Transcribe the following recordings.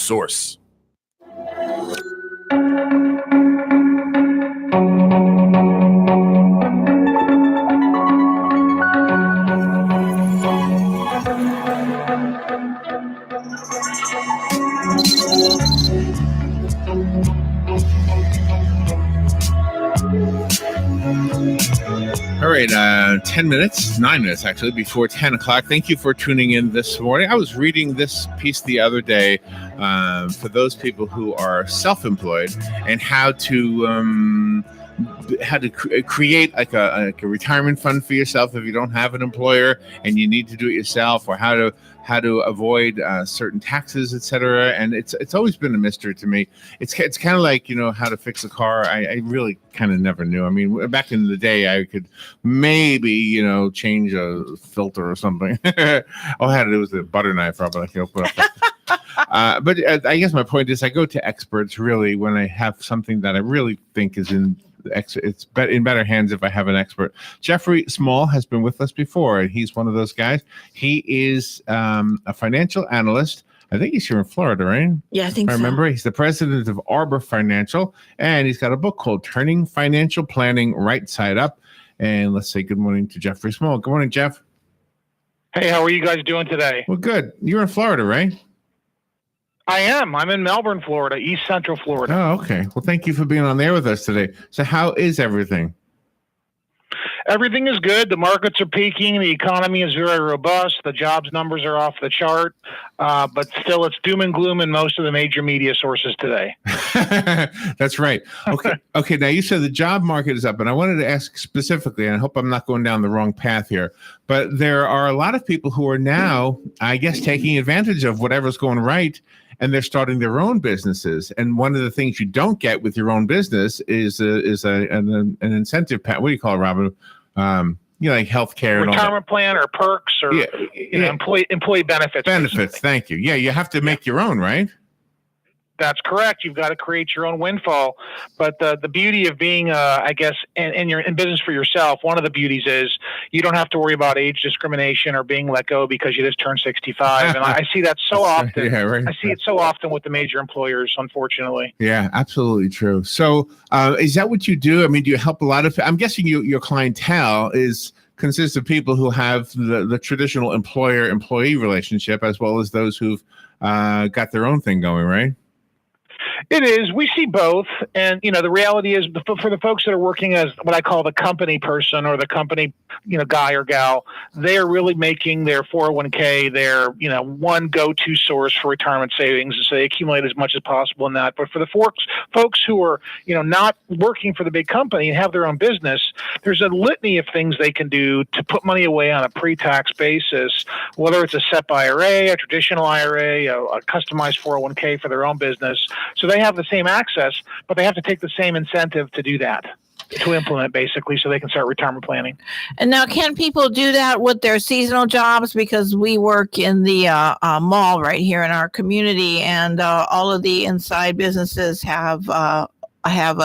source. All right, 9 minutes actually, before 10 o'clock. Thank you for tuning in this morning. I was reading this piece the other day for those people who are self-employed and how to create like a retirement fund for yourself if you don't have an employer and you need to do it yourself, or how to avoid certain taxes, etc. And it's always been a mystery to me. It's kind of like, how to fix a car. I really kind of never knew. I mean, back in the day, I could maybe change a filter or something. All I had to do was a butter knife, probably. But I guess my point is, I go to experts really when I have something that I really think is in better hands if I have an expert. Jeffrey Small has been with us before, and he's one of those guys. He is a financial analyst. I think he's here in Florida, right? Yeah, I think so. I remember he's the president of Arbor Financial, and he's got a book called Turning Financial Planning Right Side Up. And let's say good morning to Jeffrey Small. Good morning, Jeff. Hey, how are you guys doing today? Well, good. You're in Florida, right? I am. I'm in Melbourne, Florida, East Central Florida. Oh, okay. Well, thank you for being on there with us today. So how is everything? Everything is good. The markets are peaking. The economy is very robust. The jobs numbers are off the chart. But still, it's doom and gloom in most of the major media sources today. That's right. Okay. Now, you said the job market is up, and I wanted to ask specifically, and I hope I'm not going down the wrong path here, but there are a lot of people who are now, I guess, taking advantage of whatever's going right, and they're starting their own businesses. And one of the things you don't get with your own business is an incentive. What do you call it, Robin? Like healthcare, and retirement plan, or perks, or employee benefits. Benefits. Thank you. Yeah, you have to make your own, right? That's correct. You've got to create your own windfall. But the beauty of being, I guess, and you're in business for yourself, one of the beauties is you don't have to worry about age discrimination or being let go because you just turned 65. And I see that so often. Yeah, right. I see it so often with the major employers, unfortunately. Yeah, absolutely true. So is that what you do? I mean, do you help a lot of, I'm guessing your clientele consists of people who have the traditional employer-employee relationship, as well as those who've got their own thing going, right? It is. We see both. And, the reality is for the folks that are working as what I call the company person or the company, guy or gal, they are really making their 401k their, one go-to source for retirement savings. And so they accumulate as much as possible in that. But for the folks who are, not working for the big company and have their own business, there's a litany of things they can do to put money away on a pre-tax basis, whether it's a SEP IRA, a traditional IRA, a customized 401k for their own business. So they have the same access, but they have to take the same incentive to do that, to implement basically, so they can start retirement planning. And now, can people do that with their seasonal jobs? Because we work in the mall right here in our community, and all of the inside businesses have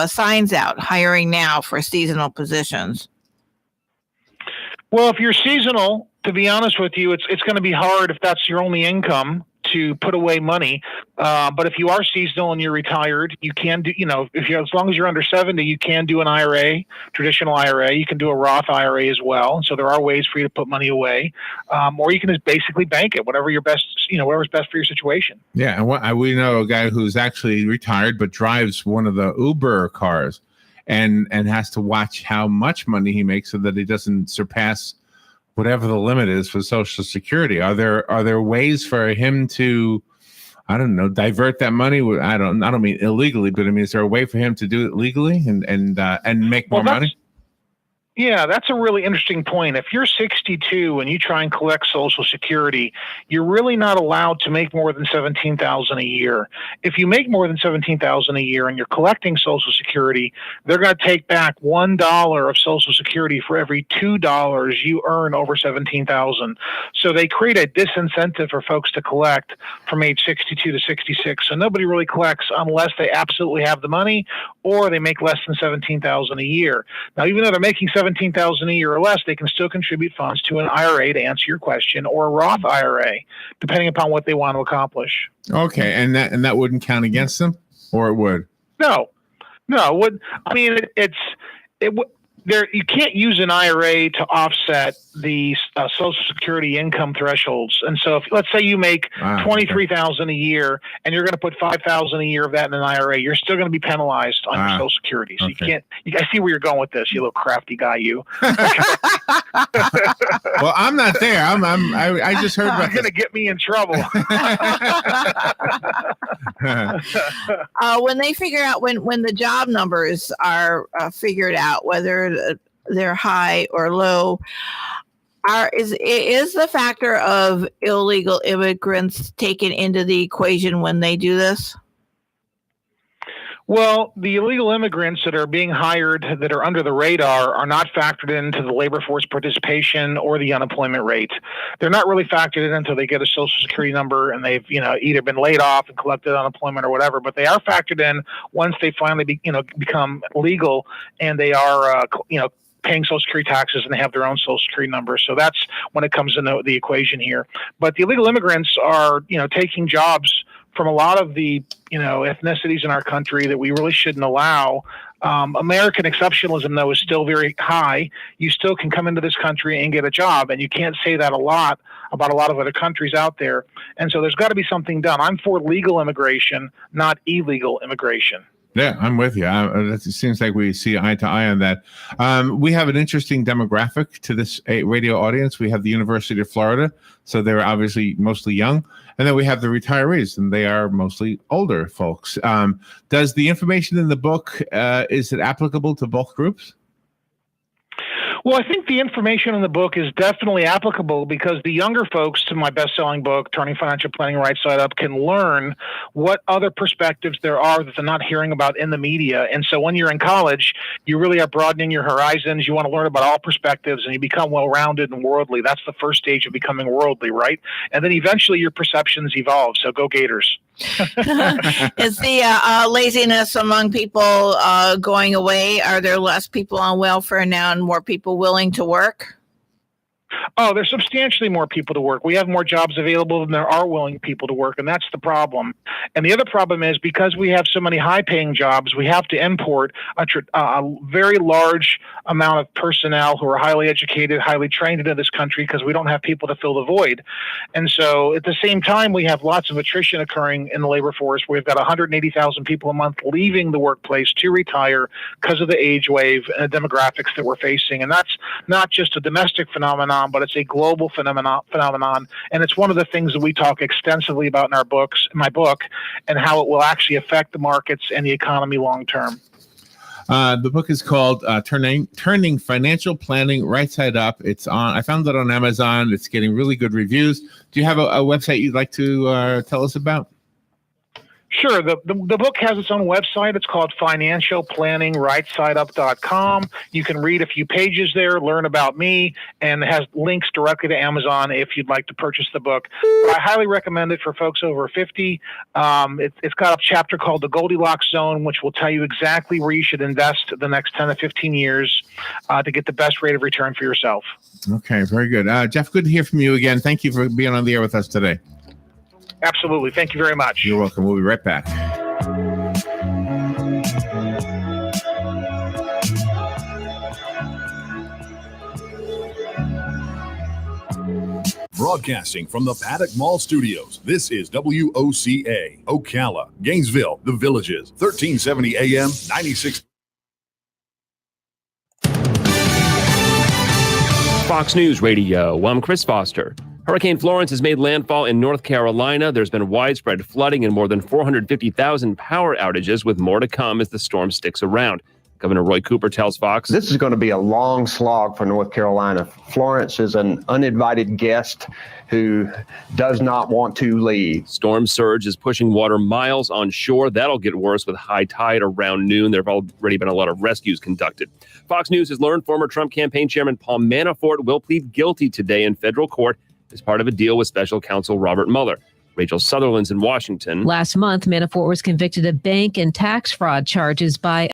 signs out, hiring now for seasonal positions. Well, if you're seasonal, to be honest with you, it's going to be hard if that's your only income to put away money. But if you are seasonal and you're retired, you can do, as long as you're under 70, you can do an IRA, traditional IRA. You can do a Roth IRA as well. So there are ways for you to put money away, or you can just basically bank it, whatever's best for your situation. Yeah. And we know a guy who's actually retired, but drives one of the Uber cars and has to watch how much money he makes so that he doesn't surpass whatever the limit is for Social Security. Are there ways for him to, I don't know, divert that money? I don't mean illegally, but I mean, is there a way for him to do it legally and make more money? Yeah, that's a really interesting point. If you're 62 and you try and collect Social Security, you're really not allowed to make more than $17,000 a year. If you make more than $17,000 a year and you're collecting Social Security, they're going to take back $1 of Social Security for every $2 you earn over $17,000. So they create a disincentive for folks to collect from age 62 to 66. So nobody really collects unless they absolutely have the money or they make less than $17,000 a year. Now, even though they're making $17,000 $17,000 a year or less, they can still contribute funds to an IRA, to answer your question, or a Roth IRA, depending upon what they want to accomplish. Okay, and that wouldn't count against them, or it would? No. You can't use an IRA to offset the Social Security income thresholds. And so, if let's say you make $23,000 a year, and you're going to put $5,000 a year of that in an IRA, you're still going to be penalized on your Social Security. So you can't. I see where you're going with this, you little crafty guy. You. Well, I'm not there. I just heard about. You're going to get me in trouble. When they figure out when the job numbers are figured out, whether they're high or low, is the factor of illegal immigrants taken into the equation when they do this? Well, the illegal immigrants that are being hired that are under the radar are not factored into the labor force participation or the unemployment rate. They're not really factored in until they get a Social Security number and they've, either been laid off and collected unemployment or whatever. But they are factored in once they finally, become legal and they are, paying Social Security taxes and they have their own Social Security number. So that's when it comes into the equation here. But the illegal immigrants are, taking jobs from a lot of the, ethnicities in our country that we really shouldn't allow. American exceptionalism, though, is still very high. You still can come into this country and get a job, and you can't say that a lot about a lot of other countries out there. And so there's got to be something done. I'm for legal immigration, not illegal immigration. Yeah, I'm with you. It seems like we see eye to eye on that. We have an interesting demographic to this radio audience. We have the University of Florida, so they're obviously mostly young. And then we have the retirees, and they are mostly older folks. Does the information in the book, is it applicable to both groups? Well, I think the information in the book is definitely applicable because the younger folks to my best-selling book, Turning Financial Planning Right Side Up, can learn what other perspectives there are that they're not hearing about in the media. And so when you're in college, you really are broadening your horizons. You want to learn about all perspectives, and you become well-rounded and worldly. That's the first stage of becoming worldly, right? And then eventually your perceptions evolve. So go Gators. Is the laziness among people going away? Are there less people on welfare now and more people willing to work? Oh, there's substantially more people to work. We have more jobs available than there are willing people to work, and that's the problem. And the other problem is because we have so many high-paying jobs, we have to import a very large amount of personnel who are highly educated, highly trained into this country because we don't have people to fill the void. And so at the same time, we have lots of attrition occurring in the labor force. We've got 180,000 people a month leaving the workplace to retire because of the age wave and the demographics that we're facing. And that's not just a domestic phenomenon, but it's a global phenomenon, and it's one of the things that we talk extensively about in my book, and how it will actually affect the markets and the economy long term. The book is called Turning Financial Planning Right Side Up. I found it on Amazon. It's getting really good reviews. Do you have a website you'd like to tell us about? Sure. The book has its own website. It's called financialplanningrightsideup.com. You can read a few pages there, learn about me, and it has links directly to Amazon if you'd like to purchase the book. But I highly recommend it for folks over 50. It's got a chapter called The Goldilocks Zone, which will tell you exactly where you should invest the next 10 to 15 years to get the best rate of return for yourself. Okay, very good. Jeff, good to hear from you again. Thank you for being on the air with us today. Absolutely. Thank you very much. You're welcome. We'll be right back. Broadcasting from the Paddock Mall Studios, this is WOCA, Ocala, Gainesville, The Villages, 1370 AM, 96. Fox News Radio, I'm Chris Foster. Hurricane Florence has made landfall in North Carolina. There's been widespread flooding and more than 450,000 power outages, with more to come as the storm sticks around. Governor Roy Cooper tells Fox, "This is going to be a long slog for North Carolina. Florence is an uninvited guest who does not want to leave." Storm surge is pushing water miles on shore. That'll get worse with high tide around noon. There have already been a lot of rescues conducted. Fox News has learned former Trump campaign chairman Paul Manafort will plead guilty today in federal court as part of a deal with special counsel Robert Mueller. Rachel Sutherland's in Washington. Last month, Manafort was convicted of bank and tax fraud charges by